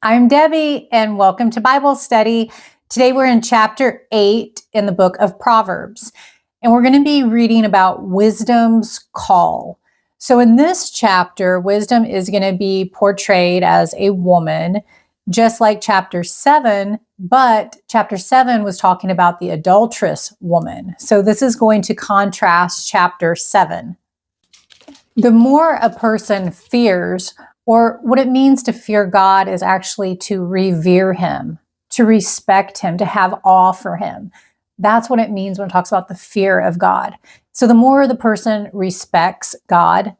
I'm Debbie, and welcome to Bible Study. Today we're in chapter 8 in the book of Proverbs, and we're going to be reading about wisdom's call. So in this chapter, wisdom is going to be portrayed as a woman, just like chapter 7, but chapter 7 was talking about the adulterous woman. So this is going to contrast chapter 7. The more a person fears, or what it means to fear God, is actually to revere him, to respect him, to have awe for him. That's what it means when it talks about the fear of God. So the more the person respects God,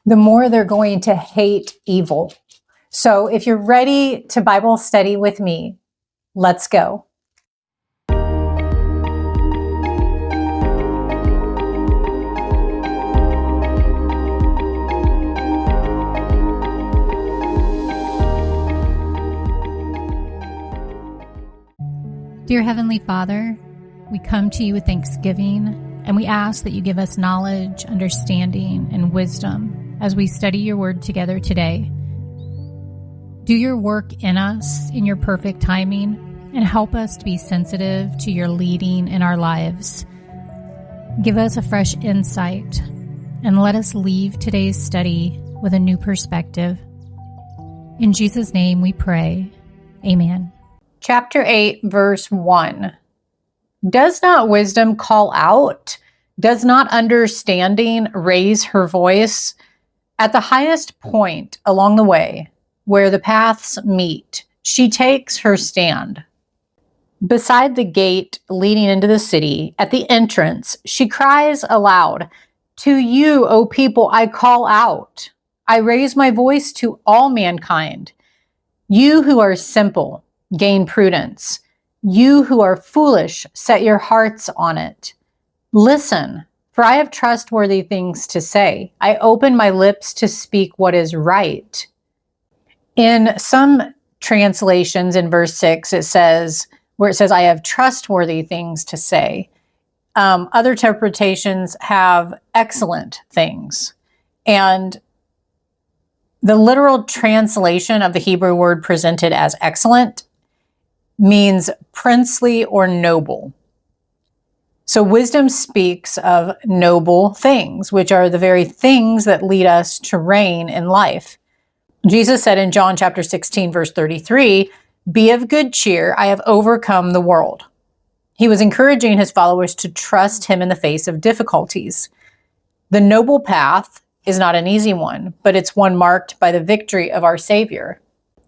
the more they're going to hate evil. So if you're ready to Bible study with me, let's go. Dear Heavenly Father, we come to you with thanksgiving, and we ask that you give us knowledge, understanding, and wisdom as we study your word together today. Do your work in us in your perfect timing, and help us to be sensitive to your leading in our lives. Give us a fresh insight, and let us leave today's study with a new perspective. In Jesus' name we pray. Amen. Chapter 8, verse 1. Does not wisdom call out? Does not understanding raise her voice? At the highest point along the way, where the paths meet, she takes her stand. Beside the gate leading into the city, at the entrance, she cries aloud, "To you, O people, I call out. I raise my voice to all mankind. You who are simple, gain prudence. You who are foolish, set your hearts on it. Listen, for I have trustworthy things to say. I open my lips to speak what is right." In some translations in verse 6, it says, I have trustworthy things to say. Other interpretations have excellent things. And the literal translation of the Hebrew word presented as excellent means princely or noble. So wisdom speaks of noble things, which are the very things that lead us to reign in life. Jesus said in John chapter 16, verse 33, "Be of good cheer, I have overcome the world." He was encouraging his followers to trust him in the face of difficulties. The noble path is not an easy one, but it's one marked by the victory of our Savior.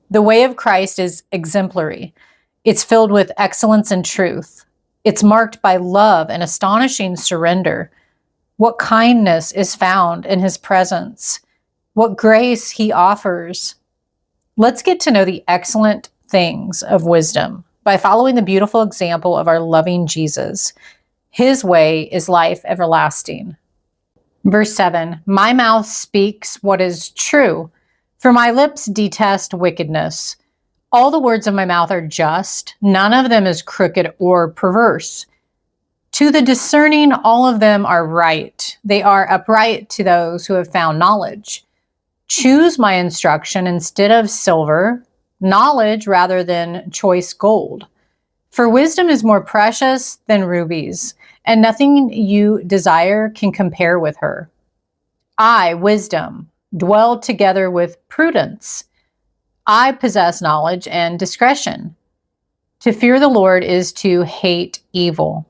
The way of Christ is exemplary. It's filled with excellence and truth. It's marked by love and astonishing surrender. What kindness is found in his presence. What grace he offers. Let's get to know the excellent things of wisdom by following the beautiful example of our loving Jesus. His way is life everlasting. Verse 7, "My mouth speaks what is true, for my lips detest wickedness. All the words of my mouth are just, none of them is crooked or perverse. To the discerning, all of them are right. They are upright to those who have found knowledge. Choose my instruction instead of silver, knowledge rather than choice gold. For wisdom is more precious than rubies, and nothing you desire can compare with her. I, wisdom, dwell together with prudence. I possess knowledge and discretion. To fear the Lord is to hate evil.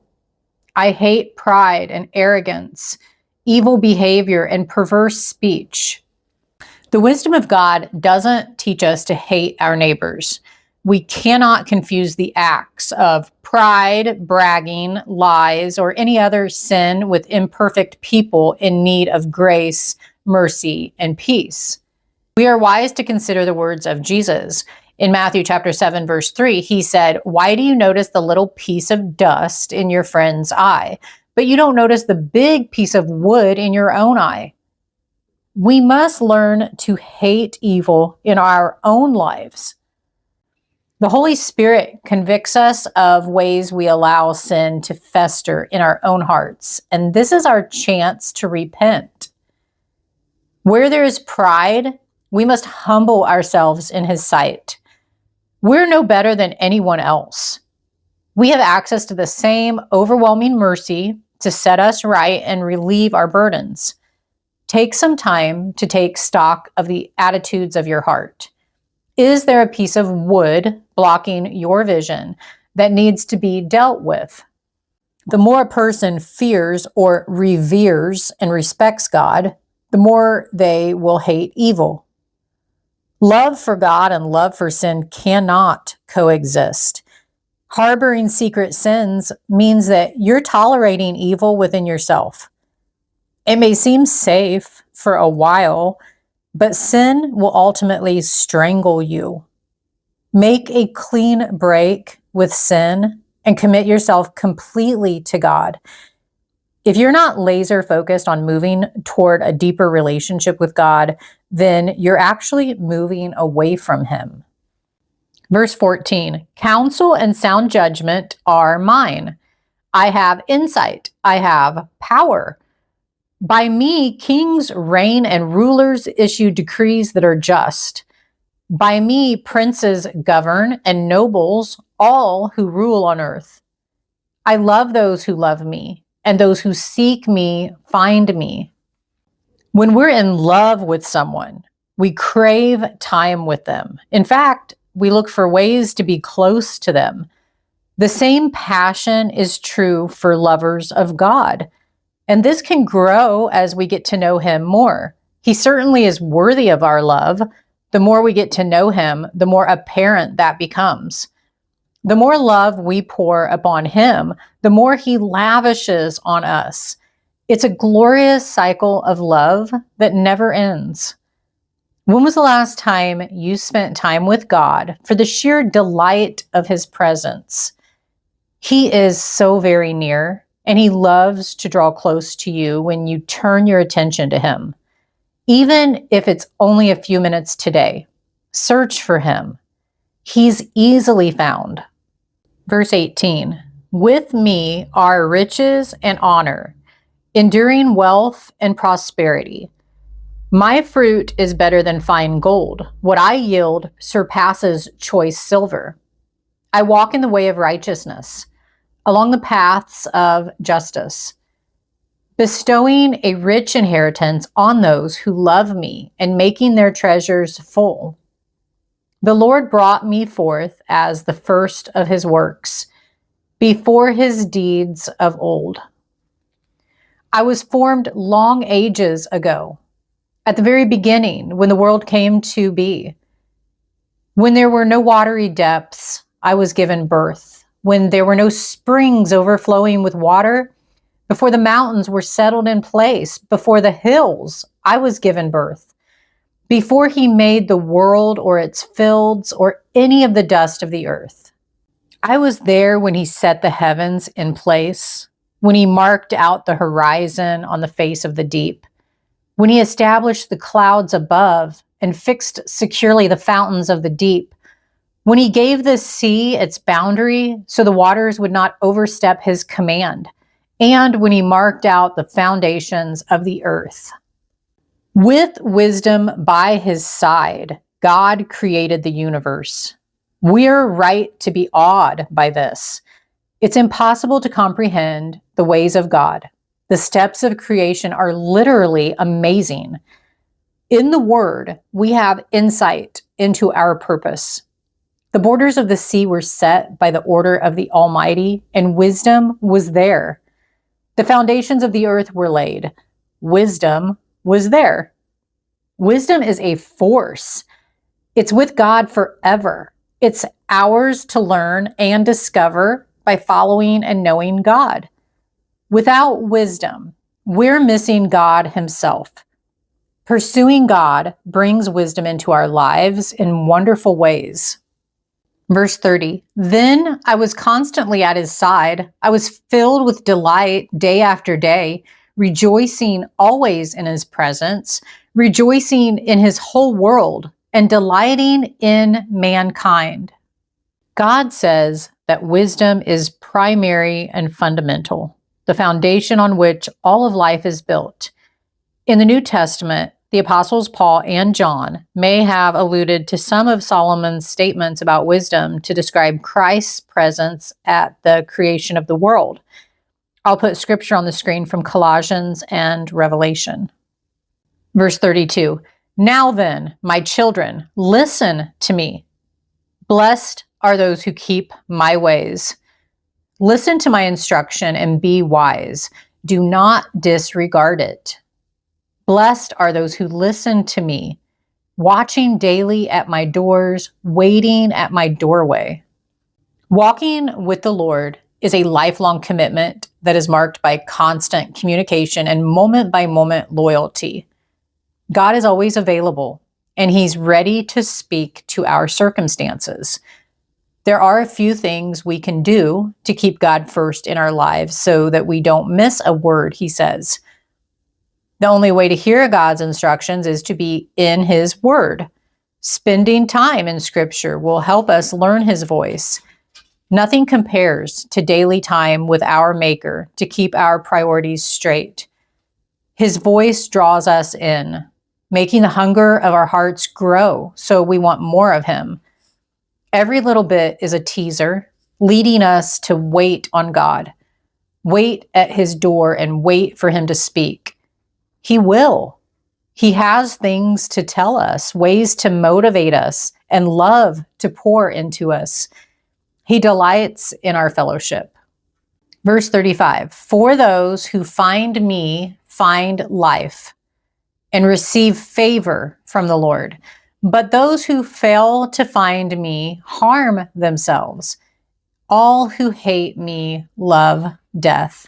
I hate pride and arrogance, evil behavior and perverse speech." The wisdom of God doesn't teach us to hate our neighbors. We cannot confuse the acts of pride, bragging, lies, or any other sin with imperfect people in need of grace, mercy, and peace. We are wise to consider the words of Jesus. In Matthew chapter 7, verse 3, he said, "Why do you notice the little piece of dust in your friend's eye, but you don't notice the big piece of wood in your own eye?" We must learn to hate evil in our own lives. The Holy Spirit convicts us of ways we allow sin to fester in our own hearts, and this is our chance to repent. Where there is pride, We must humble ourselves in his sight. We're no better than anyone else. We have access to the same overwhelming mercy to set us right and relieve our burdens. Take some time to take stock of the attitudes of your heart. Is there a piece of wood blocking your vision that needs to be dealt with? The more a person fears or reveres and respects God, the more they will hate evil. Love for God and love for sin cannot coexist. Harboring secret sins means that you're tolerating evil within yourself. It may seem safe for a while, but sin will ultimately strangle you. Make a clean break with sin and commit yourself completely to God. If you're not laser focused on moving toward a deeper relationship with God, then you're actually moving away from him. Verse 14, counsel and sound judgment are mine. I have insight. I have power. By me, kings reign and rulers issue decrees that are just. By me, princes govern and nobles, all who rule on earth. I love those who love me, and those who seek me find me. When we're in love with someone, we crave time with them. In fact, we look for ways to be close to them. The same passion is true for lovers of God. And this can grow as we get to know him more. He certainly is worthy of our love. The more we get to know him, the more apparent that becomes. The more love we pour upon him, the more he lavishes on us. It's a glorious cycle of love that never ends. When was the last time you spent time with God for the sheer delight of his presence? He is so very near, and he loves to draw close to you when you turn your attention to him. Even if it's only a few minutes today, search for him. He's easily found. Verse 18, with me are riches and honor, enduring wealth and prosperity. My fruit is better than fine gold. What I yield surpasses choice silver. I walk in the way of righteousness, along the paths of justice, bestowing a rich inheritance on those who love me and making their treasures full. The Lord brought me forth as the first of his works, before his deeds of old. I was formed long ages ago, at the very beginning, when the world came to be. When there were no watery depths, I was given birth. When there were no springs overflowing with water, before the mountains were settled in place, before the hills, I was given birth. Before he made the world or its fields or any of the dust of the earth. I was there when he set the heavens in place, when he marked out the horizon on the face of the deep, when he established the clouds above and fixed securely the fountains of the deep, when he gave the sea its boundary so the waters would not overstep his command, and when he marked out the foundations of the earth. With wisdom by his side, God created the universe. We're right to be awed by this. It's impossible to comprehend the ways of God. The steps of creation are literally amazing. In the Word, we have insight into our purpose. The borders of the sea were set by the order of the Almighty, and wisdom was there. The foundations of the earth were laid. Wisdom was there. Wisdom is a force. It's with God forever. It's ours to learn and discover by following and knowing God. Without wisdom, we're missing God himself. Pursuing God brings wisdom into our lives in wonderful ways. Verse 30, then I was constantly at his side. I was filled with delight day after day, rejoicing always in his presence, rejoicing in his whole world, and delighting in mankind. God says that wisdom is primary and fundamental, the foundation on which all of life is built. In the New Testament, The apostles Paul and John may have alluded to some of Solomon's statements about wisdom to describe Christ's presence at the creation of the world. I'll put scripture on the screen from Colossians and Revelation. Verse 32, "Now then, my children, listen to me. Blessed are those who keep my ways. Listen to my instruction and be wise. Do not disregard it. Blessed are those who listen to me, watching daily at my doors, waiting at my doorway." Walking with the Lord is a lifelong commitment that is marked by constant communication and moment-by-moment loyalty. God is always available, and He's ready to speak to our circumstances. There are a few things we can do to keep God first in our lives so that we don't miss a word He says. The only way to hear God's instructions is to be in His Word. Spending time in Scripture will help us learn His voice. Nothing compares to daily time with our Maker to keep our priorities straight. His voice draws us in, making the hunger of our hearts grow so we want more of Him. Every little bit is a teaser, leading us to wait on God. Wait at His door and wait for Him to speak. He will. He has things to tell us, ways to motivate us, and love to pour into us. He delights in our fellowship. Verse 35, "For those who find me find life and receive favor from the Lord. But those who fail to find me harm themselves. All who hate me love death."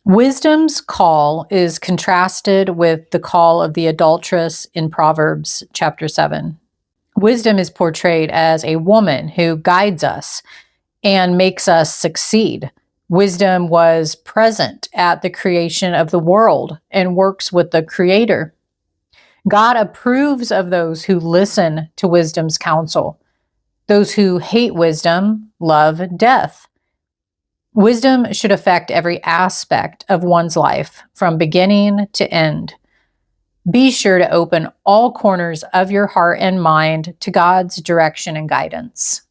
Wisdom's call is contrasted with the call of the adulteress in Proverbs chapter 7. Wisdom is portrayed as a woman who guides us and makes us succeed. Wisdom was present at the creation of the world and works with the Creator. God approves of those who listen to wisdom's counsel. Those who hate wisdom love death. Wisdom should affect every aspect of one's life, from beginning to end. Be sure to open all corners of your heart and mind to God's direction and guidance.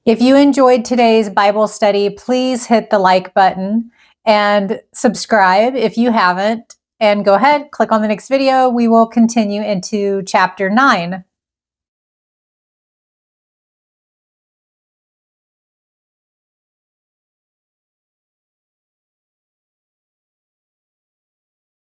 If you enjoyed today's Bible study, please hit the like button and subscribe if you haven't. And go ahead, click on the next video. We will continue into chapter 9.